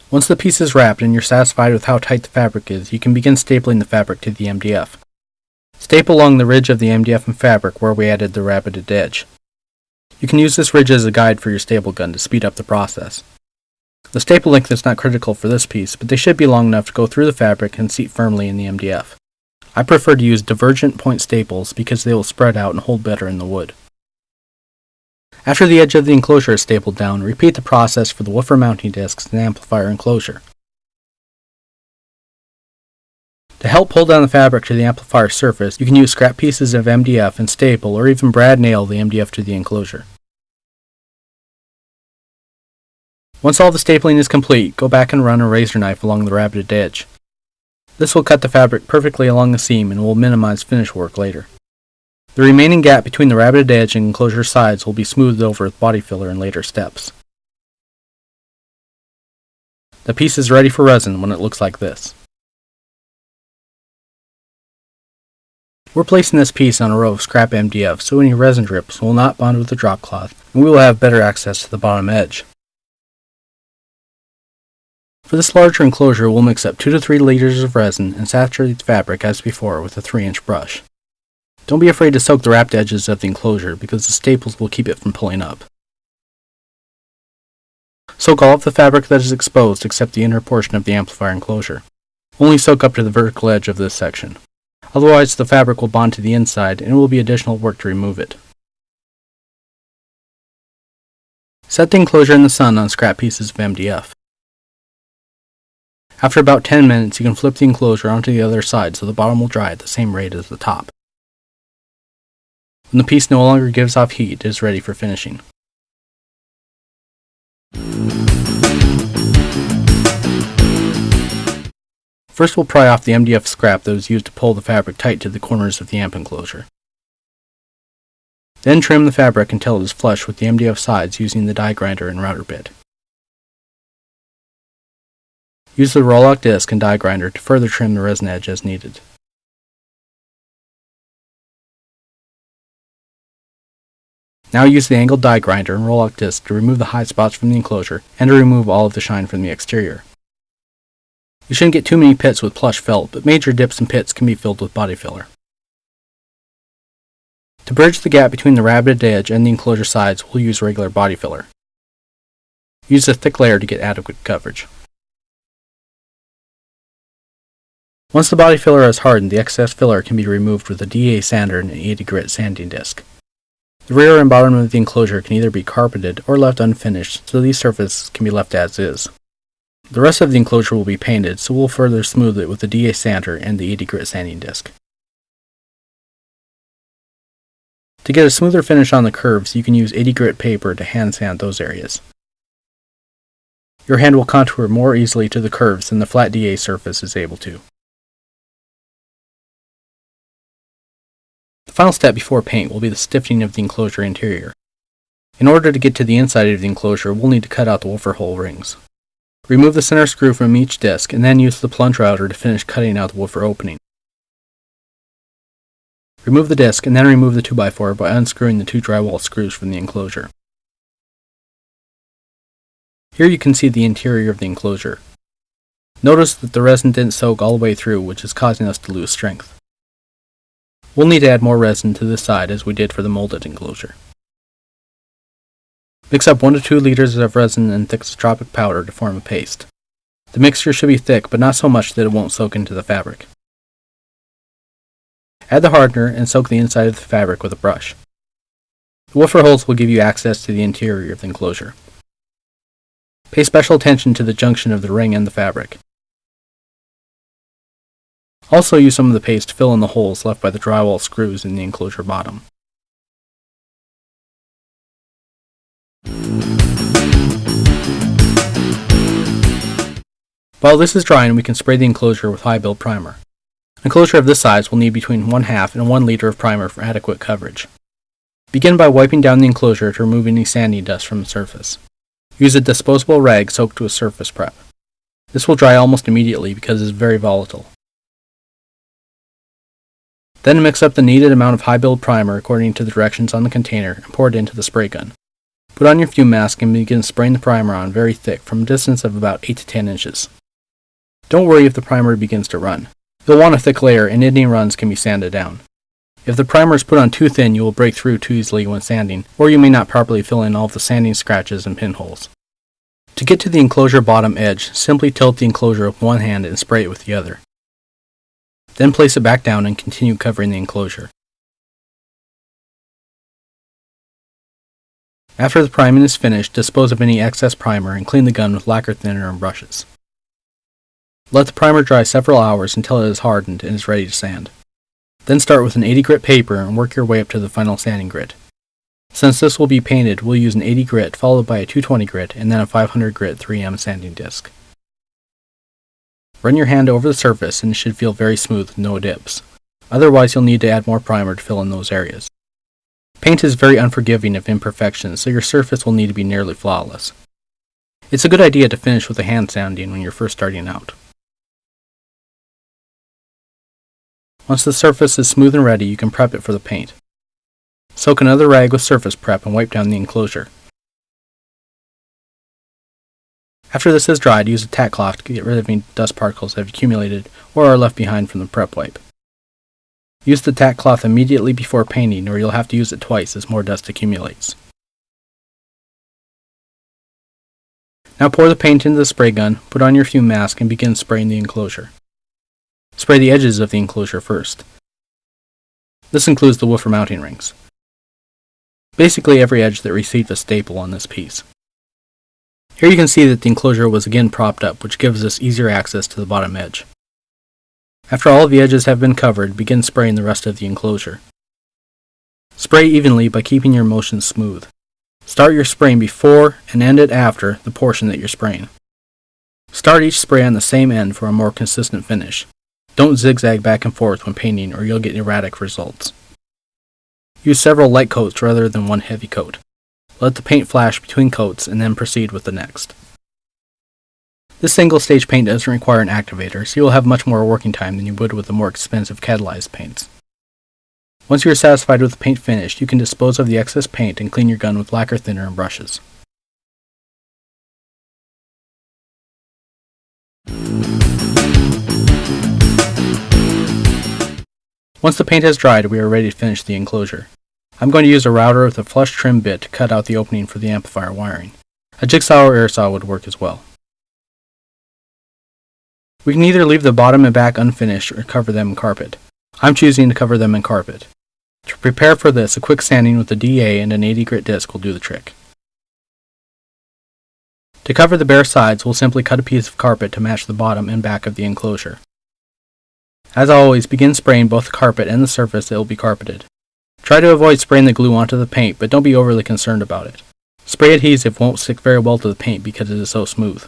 Once the piece is wrapped and you're satisfied with how tight the fabric is, you can begin stapling the fabric to the MDF. Staple along the ridge of the MDF and fabric where we added the rabbeted edge. You can use this ridge as a guide for your staple gun to speed up the process. The staple length is not critical for this piece, but they should be long enough to go through the fabric and seat firmly in the MDF. I prefer to use divergent point staples because they will spread out and hold better in the wood. After the edge of the enclosure is stapled down, repeat the process for the woofer mounting discs and amplifier enclosure. To help pull down the fabric to the amplifier surface, you can use scrap pieces of MDF and staple or even brad nail the MDF to the enclosure. Once all the stapling is complete, go back and run a razor knife along the rabbeted edge. This will cut the fabric perfectly along the seam and will minimize finish work later. The remaining gap between the rabbeted edge and enclosure sides will be smoothed over with body filler in later steps. The piece is ready for resin when it looks like this. We're placing this piece on a row of scrap MDF so any resin drips will not bond with the drop cloth and we will have better access to the bottom edge. For this larger enclosure, we'll mix up 2 to 3 liters of resin and saturate the fabric as before with a 3-inch brush. Don't be afraid to soak the wrapped edges of the enclosure because the staples will keep it from pulling up. Soak all of the fabric that is exposed except the inner portion of the amplifier enclosure. Only soak up to the vertical edge of this section. Otherwise, the fabric will bond to the inside and it will be additional work to remove it. Set the enclosure in the sun on scrap pieces of MDF. After about 10 minutes, you can flip the enclosure onto the other side so the bottom will dry at the same rate as the top. When the piece no longer gives off heat, it is ready for finishing. First, we'll pry off the MDF scrap that was used to pull the fabric tight to the corners of the amp enclosure. Then trim the fabric until it is flush with the MDF sides using the die grinder and router bit. Use the roll-lock disc and die grinder to further trim the resin edge as needed. Now use the angled die grinder and roll-lock disc to remove the high spots from the enclosure and to remove all of the shine from the exterior. You shouldn't get too many pits with plush felt, but major dips and pits can be filled with body filler. To bridge the gap between the rabbeted edge and the enclosure sides, we'll use regular body filler. Use a thick layer to get adequate coverage. Once the body filler has hardened, the excess filler can be removed with a DA sander and an 80 grit sanding disc. The rear and bottom of the enclosure can either be carpeted or left unfinished, so these surfaces can be left as is. The rest of the enclosure will be painted, so we'll further smooth it with the DA sander and the 80 grit sanding disc. To get a smoother finish on the curves, you can use 80 grit paper to hand sand those areas. Your hand will contour more easily to the curves than the flat DA surface is able to. The final step before paint will be the stiffening of the enclosure interior. In order to get to the inside of the enclosure, we'll need to cut out the woofer hole rings. Remove the center screw from each disc and then use the plunge router to finish cutting out the woofer opening. Remove the disc and then remove the 2x4 by unscrewing the 2 drywall screws from the enclosure. Here you can see the interior of the enclosure. Notice that the resin didn't soak all the way through, which is causing us to lose strength. We'll need to add more resin to this side as we did for the molded enclosure. Mix up 1 to 2 liters of resin and thixotropic powder to form a paste. The mixture should be thick, but not so much that it won't soak into the fabric. Add the hardener and soak the inside of the fabric with a brush. The woofer holes will give you access to the interior of the enclosure. Pay special attention to the junction of the ring and the fabric. Also use some of the paste to fill in the holes left by the drywall screws in the enclosure bottom. While this is drying, we can spray the enclosure with high build primer. An enclosure of this size will need between 1/2 and 1 liter of primer for adequate coverage. Begin by wiping down the enclosure to remove any sanding dust from the surface. Use a disposable rag soaked with surface prep. This will dry almost immediately because it is very volatile. Then mix up the needed amount of high build primer according to the directions on the container and pour it into the spray gun. Put on your fume mask and begin spraying the primer on very thick from a distance of about 8 to 10 inches. Don't worry if the primer begins to run. You'll want a thick layer and any runs can be sanded down. If the primer is put on too thin, you will break through too easily when sanding, or you may not properly fill in all of the sanding scratches and pinholes. To get to the enclosure bottom edge, simply tilt the enclosure with one hand and spray it with the other. Then place it back down and continue covering the enclosure. After the priming is finished, dispose of any excess primer and clean the gun with lacquer thinner and brushes. Let the primer dry several hours until it is hardened and is ready to sand. Then start with an 80 grit paper and work your way up to the final sanding grit. Since this will be painted, we'll use an 80 grit followed by a 220 grit and then a 500 grit 3M sanding disc. Run your hand over the surface and it should feel very smooth with no dips. Otherwise you'll need to add more primer to fill in those areas. Paint is very unforgiving of imperfections, so your surface will need to be nearly flawless. It's a good idea to finish with a hand sanding when you're first starting out. Once the surface is smooth and ready, you can prep it for the paint. Soak another rag with surface prep and wipe down the enclosure. After this is dried, use a tack cloth to get rid of any dust particles that have accumulated or are left behind from the prep wipe. Use the tack cloth immediately before painting or you'll have to use it twice as more dust accumulates. Now pour the paint into the spray gun, put on your fume mask and begin spraying the enclosure. Spray the edges of the enclosure first. This includes the woofer mounting rings. Basically every edge that received a staple on this piece. Here you can see that the enclosure was again propped up, which gives us easier access to the bottom edge. After all of the edges have been covered, begin spraying the rest of the enclosure. Spray evenly by keeping your motion smooth. Start your spraying before and end it after the portion that you're spraying. Start each spray on the same end for a more consistent finish. Don't zigzag back and forth when painting or you'll get erratic results. Use several light coats rather than one heavy coat. Let the paint flash between coats and then proceed with the next. This single stage paint doesn't require an activator, so you will have much more working time than you would with the more expensive catalyzed paints. Once you are satisfied with the paint finished, you can dispose of the excess paint and clean your gun with lacquer thinner and brushes. Once the paint has dried, we are ready to finish the enclosure. I'm going to use a router with a flush trim bit to cut out the opening for the amplifier wiring. A jigsaw or air saw would work as well. We can either leave the bottom and back unfinished or cover them in carpet. I'm choosing to cover them in carpet. To prepare for this, a quick sanding with a DA and an 80 grit disc will do the trick. To cover the bare sides, we'll simply cut a piece of carpet to match the bottom and back of the enclosure. As always, begin spraying both the carpet and the surface that will be carpeted. Try to avoid spraying the glue onto the paint, but don't be overly concerned about it. Spray adhesive won't stick very well to the paint because it is so smooth.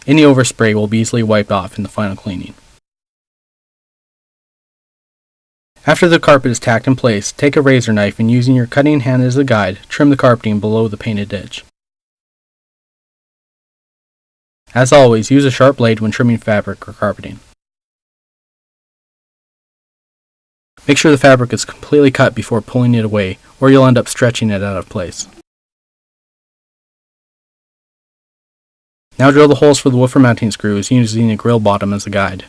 Any overspray will be easily wiped off in the final cleaning. After the carpet is tacked in place, take a razor knife and using your cutting hand as a guide, trim the carpeting below the painted edge. As always, use a sharp blade when trimming fabric or carpeting. Make sure the fabric is completely cut before pulling it away, or you'll end up stretching it out of place. Now drill the holes for the woofer mounting screws using a grill bottom as a guide.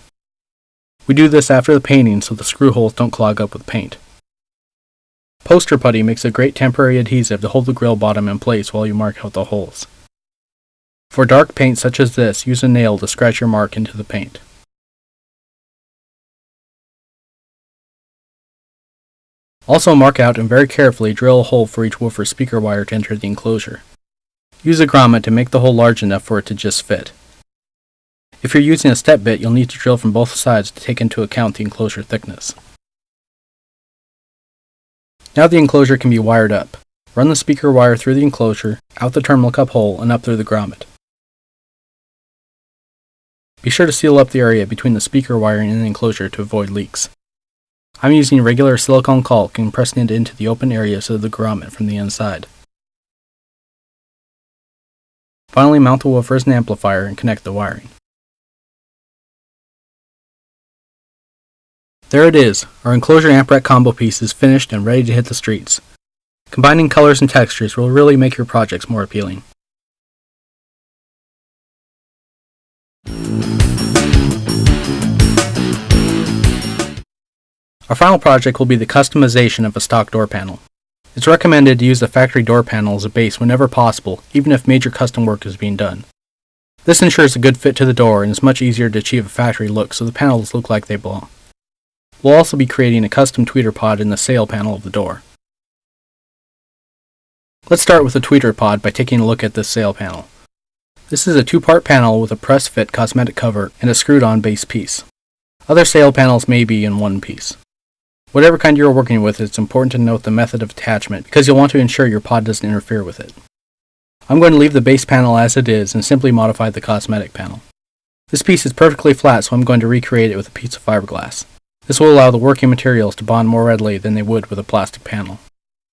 We do this after the painting so the screw holes don't clog up with paint. Poster putty makes a great temporary adhesive to hold the grill bottom in place while you mark out the holes. For dark paint such as this, use a nail to scratch your mark into the paint. Also mark out and very carefully drill a hole for each woofer speaker wire to enter the enclosure. Use a grommet to make the hole large enough for it to just fit. If you're using a step bit, you'll need to drill from both sides to take into account the enclosure thickness. Now the enclosure can be wired up. Run the speaker wire through the enclosure, out the terminal cup hole, and up through the grommet. Be sure to seal up the area between the speaker wiring and the enclosure to avoid leaks. I'm using regular silicone caulk and pressing it into the open areas of the grommet from the inside. Finally, mount the woofers and amplifier and connect the wiring. There it is, our enclosure amp rack combo piece is finished and ready to hit the streets. Combining colors and textures will really make your projects more appealing. Our final project will be the customization of a stock door panel. It's recommended to use the factory door panel as a base whenever possible, even if major custom work is being done. This ensures a good fit to the door and is much easier to achieve a factory look so the panels look like they belong. We'll also be creating a custom tweeter pod in the sail panel of the door. Let's start with the tweeter pod by taking a look at this sail panel. This is a two-part panel with a press-fit cosmetic cover and a screwed-on base piece. Other sail panels may be in one piece. Whatever kind you're working with, it's important to note the method of attachment because you'll want to ensure your pod doesn't interfere with it. I'm going to leave the base panel as it is and simply modify the cosmetic panel. This piece is perfectly flat, so I'm going to recreate it with a piece of fiberglass. This will allow the working materials to bond more readily than they would with a plastic panel.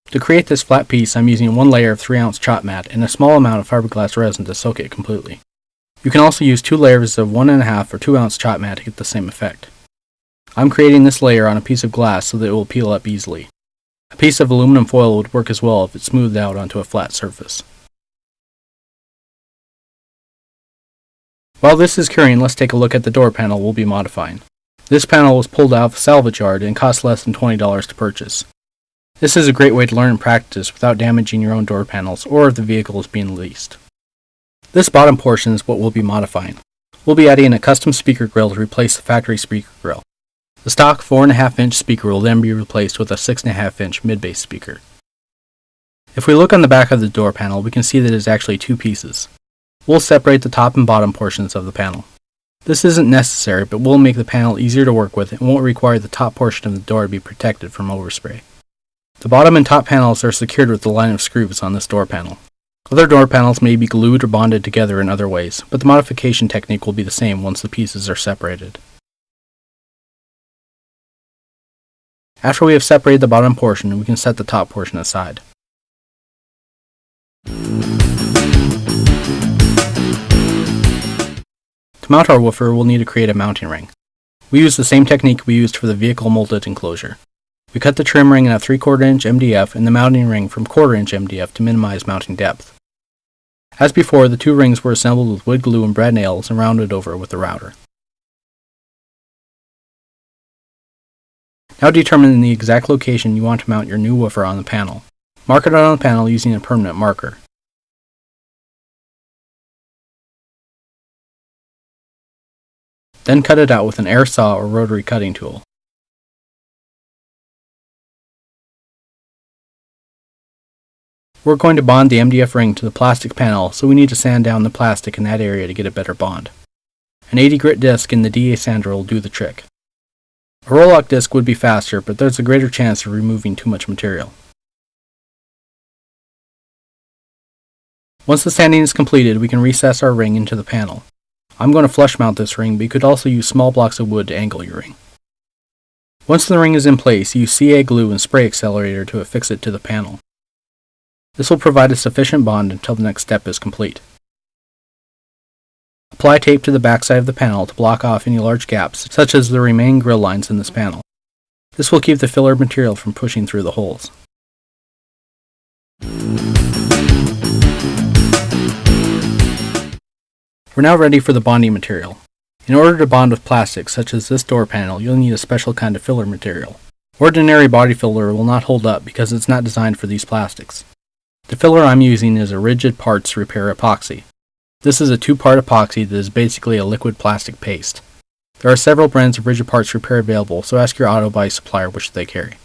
To create this flat piece, I'm using one layer of 3-ounce chop mat and a small amount of fiberglass resin to soak it completely. You can also use 2 layers of 1.5 or 2-ounce chop mat to get the same effect. I'm creating this layer on a piece of glass so that it will peel up easily. A piece of aluminum foil would work as well if it smoothed out onto a flat surface. While this is curing, let's take a look at the door panel we'll be modifying. This panel was pulled out of a salvage yard and cost less than $20 to purchase. This is a great way to learn and practice without damaging your own door panels or if the vehicle is being leased. This bottom portion is what we'll be modifying. We'll be adding a custom speaker grill to replace the factory speaker grill. The stock 4.5-inch speaker will then be replaced with a 6.5-inch mid-bass speaker. If we look on the back of the door panel, we can see that it is actually 2 pieces. We'll separate the top and bottom portions of the panel. This isn't necessary, but will make the panel easier to work with and won't require the top portion of the door to be protected from overspray. The bottom and top panels are secured with the line of screws on this door panel. Other door panels may be glued or bonded together in other ways, but the modification technique will be the same once the pieces are separated. After we have separated the bottom portion, we can set the top portion aside. To mount our woofer, we'll need to create a mounting ring. We use the same technique we used for the vehicle molded enclosure. We cut the trim ring in a 3/4-inch MDF and the mounting ring from 1/4-inch MDF to minimize mounting depth. As before, the 2 rings were assembled with wood glue and brad nails and rounded over with a router. Now determine the exact location you want to mount your new woofer on the panel. Mark it on the panel using a permanent marker. Then cut it out with an air saw or rotary cutting tool. We're going to bond the MDF ring to the plastic panel, so we need to sand down the plastic in that area to get a better bond. An 80 grit disc in the DA sander will do the trick. A roll-lock disc would be faster, but there's a greater chance of removing too much material. Once the sanding is completed, we can recess our ring into the panel. I'm going to flush mount this ring, but you could also use small blocks of wood to angle your ring. Once the ring is in place, use CA glue and spray accelerator to affix it to the panel. This will provide a sufficient bond until the next step is complete. Apply tape to the backside of the panel to block off any large gaps, such as the remaining grill lines in this panel. This will keep the filler material from pushing through the holes. We're now ready for the bonding material. In order to bond with plastic, such as this door panel, you'll need a special kind of filler material. Ordinary body filler will not hold up because it's not designed for these plastics. The filler I'm using is a rigid parts repair epoxy. This is a 2-part epoxy that is basically a liquid plastic paste. There are several brands of rigid parts repair available, so ask your auto body supplier which they carry.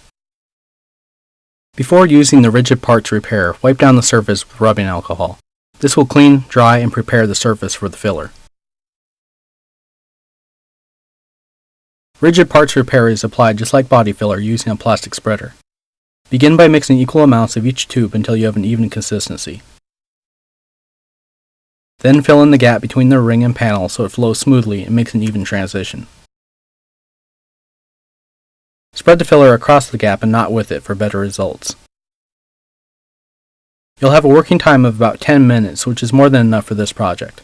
Before using the rigid parts repair, wipe down the surface with rubbing alcohol. This will clean, dry, and prepare the surface for the filler. Rigid parts repair is applied just like body filler using a plastic spreader. Begin by mixing equal amounts of each tube until you have an even consistency. Then fill in the gap between the ring and panel so it flows smoothly and makes an even transition. Spread the filler across the gap and not with it for better results. You'll have a working time of about 10 minutes, which is more than enough for this project.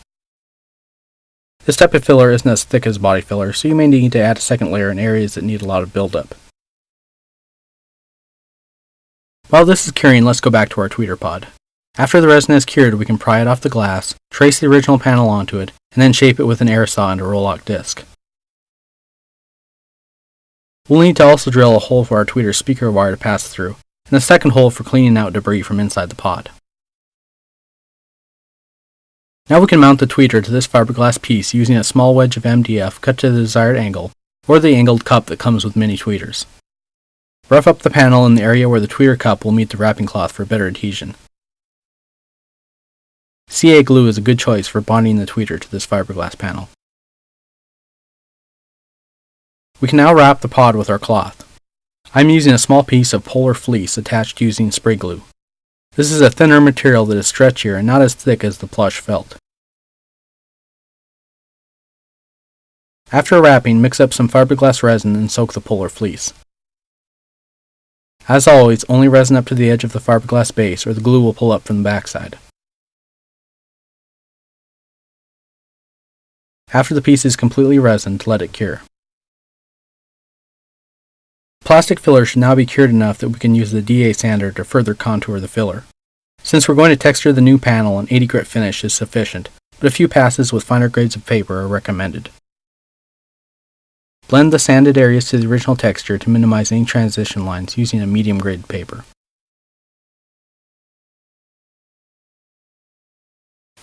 This type of filler isn't as thick as body filler, so you may need to add a second layer in areas that need a lot of buildup. While this is curing, let's go back to our tweeter pod. After the resin is cured, we can pry it off the glass, trace the original panel onto it, and then shape it with an air saw and a roll-lock disc. We'll need to also drill a hole for our tweeter speaker wire to pass through, and a second hole for cleaning out debris from inside the pod. Now we can mount the tweeter to this fiberglass piece using a small wedge of MDF cut to the desired angle, or the angled cup that comes with many tweeters. Rough up the panel in the area where the tweeter cup will meet the wrapping cloth for better adhesion. CA glue is a good choice for bonding the tweeter to this fiberglass panel. We can now wrap the pod with our cloth. I'm using a small piece of polar fleece attached using spray glue. This is a thinner material that is stretchier and not as thick as the plush felt. After wrapping, mix up some fiberglass resin and soak the polar fleece. As always, only resin up to the edge of the fiberglass base or the glue will pull up from the backside. After the piece is completely resined, let it cure. Plastic filler should now be cured enough that we can use the DA sander to further contour the filler. Since we're going to texture the new panel, an 80 grit finish is sufficient, but a few passes with finer grades of paper are recommended. Blend the sanded areas to the original texture to minimize any transition lines using a medium grade paper.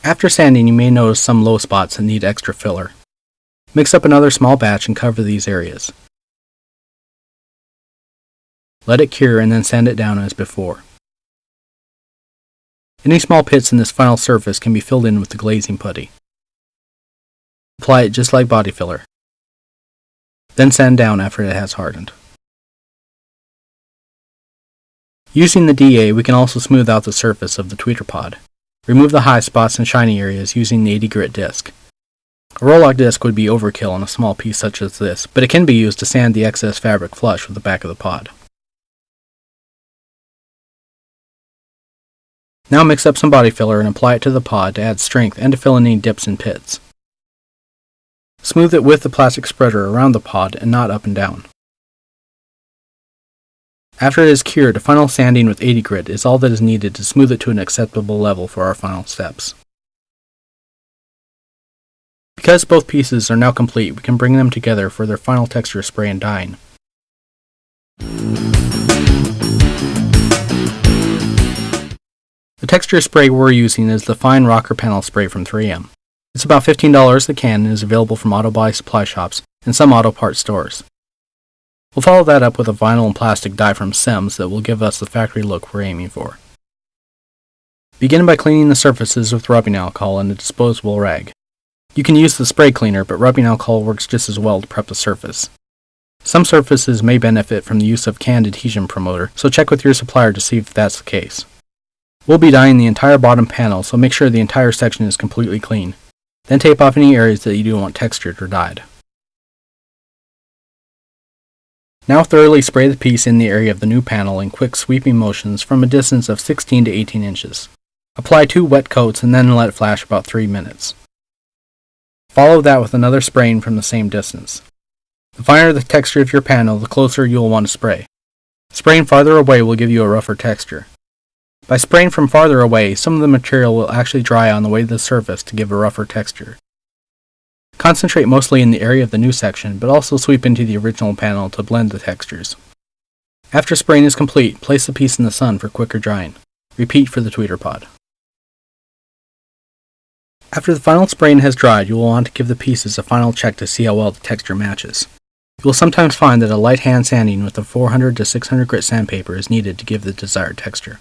After sanding, you may notice some low spots that need extra filler. Mix up another small batch and cover these areas. Let it cure and then sand it down as before. Any small pits in this final surface can be filled in with the glazing putty. Apply it just like body filler. Then sand down after it has hardened. Using the DA, we can also smooth out the surface of the tweeter pod. Remove the high spots and shiny areas using the 80 grit disc. A roll-lock disc would be overkill on a small piece such as this, but it can be used to sand the excess fabric flush with the back of the pod. Now mix up some body filler and apply it to the pod to add strength and to fill in any dips and pits. Smooth it with the plastic spreader around the pod and not up and down. After it is cured, a final sanding with 80 grit is all that is needed to smooth it to an acceptable level for our final steps. Because both pieces are now complete, we can bring them together for their final texture spray and dyeing. The texture spray we're using is the Fine Rocker Panel Spray from 3M. It's about $15 a can and is available from auto body supply shops and some auto parts stores. We'll follow that up with a vinyl and plastic dye from Sims that will give us the factory look we're aiming for. Begin by cleaning the surfaces with rubbing alcohol and a disposable rag. You can use the spray cleaner, but rubbing alcohol works just as well to prep the surface. Some surfaces may benefit from the use of canned adhesion promoter, so check with your supplier to see if that's the case. We'll be dyeing the entire bottom panel, so make sure the entire section is completely clean. Then tape off any areas that you don't want textured or dyed. Now thoroughly spray the piece in the area of the new panel in quick sweeping motions from a distance of 16 to 18 inches. Apply 2 wet coats and then let it flash about 3 minutes. Follow that with another spraying from the same distance. The finer the texture of your panel, the closer you'll want to spray. Spraying farther away will give you a rougher texture. By spraying from farther away, some of the material will actually dry on the way to the surface to give a rougher texture. Concentrate mostly in the area of the new section, but also sweep into the original panel to blend the textures. After spraying is complete, place the piece in the sun for quicker drying. Repeat for the tweeter pod. After the final spraying has dried, you will want to give the pieces a final check to see how well the texture matches. You will sometimes find that a light hand sanding with a 400 to 600 grit sandpaper is needed to give the desired texture.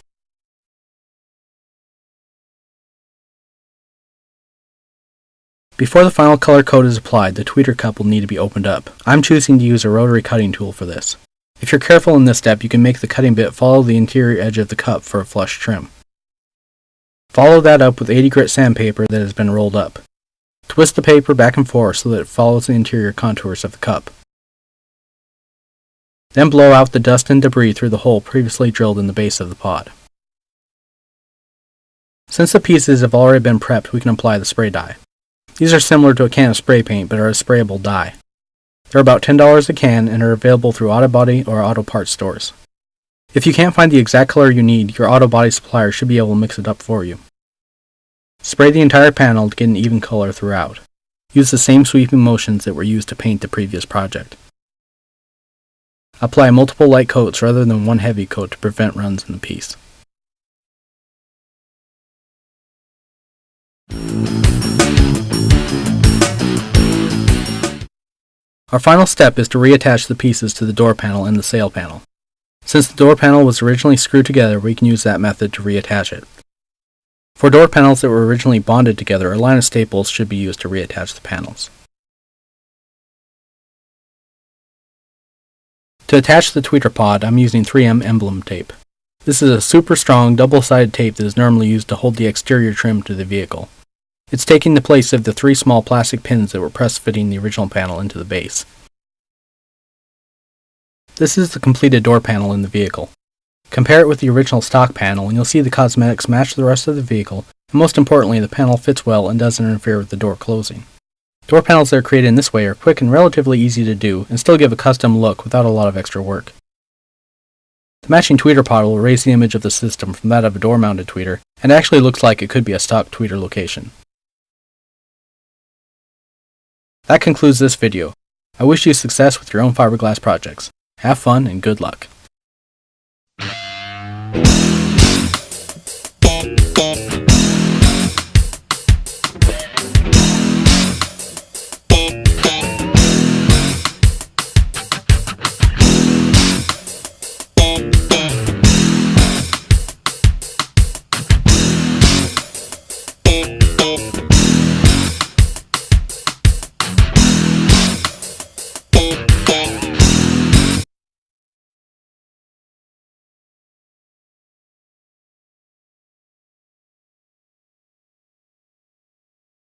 Before the final color coat is applied, the tweeter cup will need to be opened up. I'm choosing to use a rotary cutting tool for this. If you're careful in this step, you can make the cutting bit follow the interior edge of the cup for a flush trim. Follow that up with 80 grit sandpaper that has been rolled up. Twist the paper back and forth so that it follows the interior contours of the cup. Then blow out the dust and debris through the hole previously drilled in the base of the pod. Since the pieces have already been prepped, we can apply the spray dye. These are similar to a can of spray paint but are a sprayable dye. They're about $10 a can and are available through auto body or auto parts stores. If you can't find the exact color you need, your auto body supplier should be able to mix it up for you. Spray the entire panel to get an even color throughout. Use the same sweeping motions that were used to paint the previous project. Apply multiple light coats rather than one heavy coat to prevent runs in the piece. Our final step is to reattach the pieces to the door panel and the sail panel. Since the door panel was originally screwed together, we can use that method to reattach it. For door panels that were originally bonded together, a line of staples should be used to reattach the panels. To attach the tweeter pod, I'm using 3M emblem tape. This is a super strong double-sided tape that is normally used to hold the exterior trim to the vehicle. It's taking the place of the 3 small plastic pins that were press-fitting the original panel into the base. This is the completed door panel in the vehicle. Compare it with the original stock panel and you'll see the cosmetics match the rest of the vehicle, and most importantly, the panel fits well and doesn't interfere with the door closing. Door panels that are created in this way are quick and relatively easy to do, and still give a custom look without a lot of extra work. The matching tweeter pod will raise the image of the system from that of a door-mounted tweeter, and actually looks like it could be a stock tweeter location. That concludes this video. I wish you success with your own fiberglass projects. Have fun and good luck.